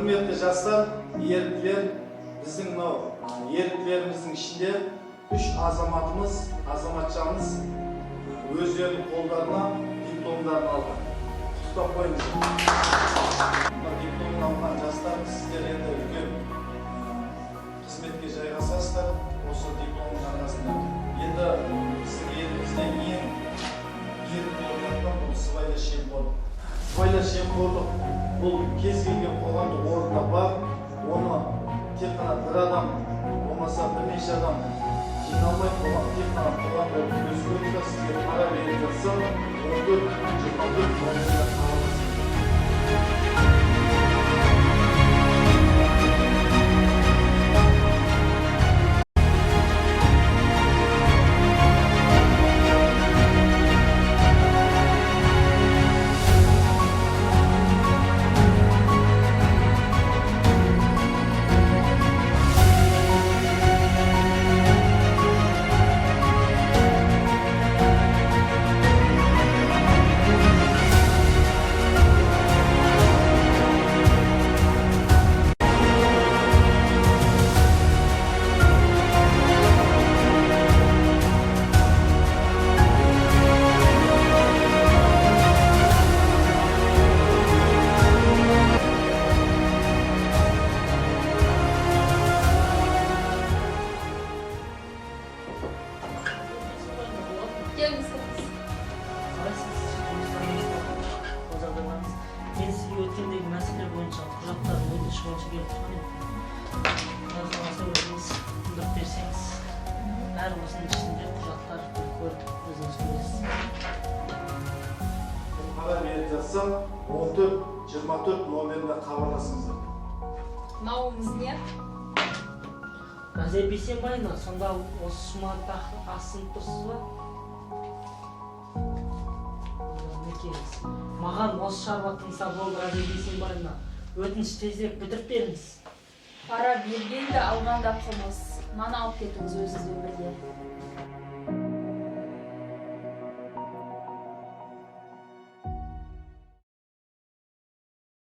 Құрметті жастар, еріктілер, біздің мынау еріктілеріміздің ішінде 3 азаматымыз, азаматшамыз өздерінің қолдарына дипломдарын алды. Құттықтап қойыңыз. Дипломын алған жастар, сіздер енді үлкен қызметке жайғасасыздар осы дипломның арқасында. Енді біздің елімізде ең ерік болып жатқан бұл сыбайлас жемқорлық. Сыбайлас жемқорлық бұл кез келген қоғамдық орында бар, оны тек қана бір адам болмаса бірнеше адам жиналмай қоғам тек қана қоғам болып өзгертіп сізге пара беріп жатса 14-24 өткендегі мәселе бойынша құжаттарын өтініш бойынша келіп тұрған еді. Өзіңіз тыңдап берсеңіз, бәрі осының ішінде құжаттар көріп өзіңіз көресіз. Пара беріп жатсам 14-24 номеріне хабарласыңыздар. Мауыңыз не? Газия Бейсенбайына, сонда осы шуматта асынып тұрсыз ба? Маған осы шаруатыңызда болды, Газия Бейсенбайына. Өтініш тезірек бітіріп беріңіз. Пара бергенде алғанда қылмыс. Мана алып кетіңіз өзіңізбен бірге.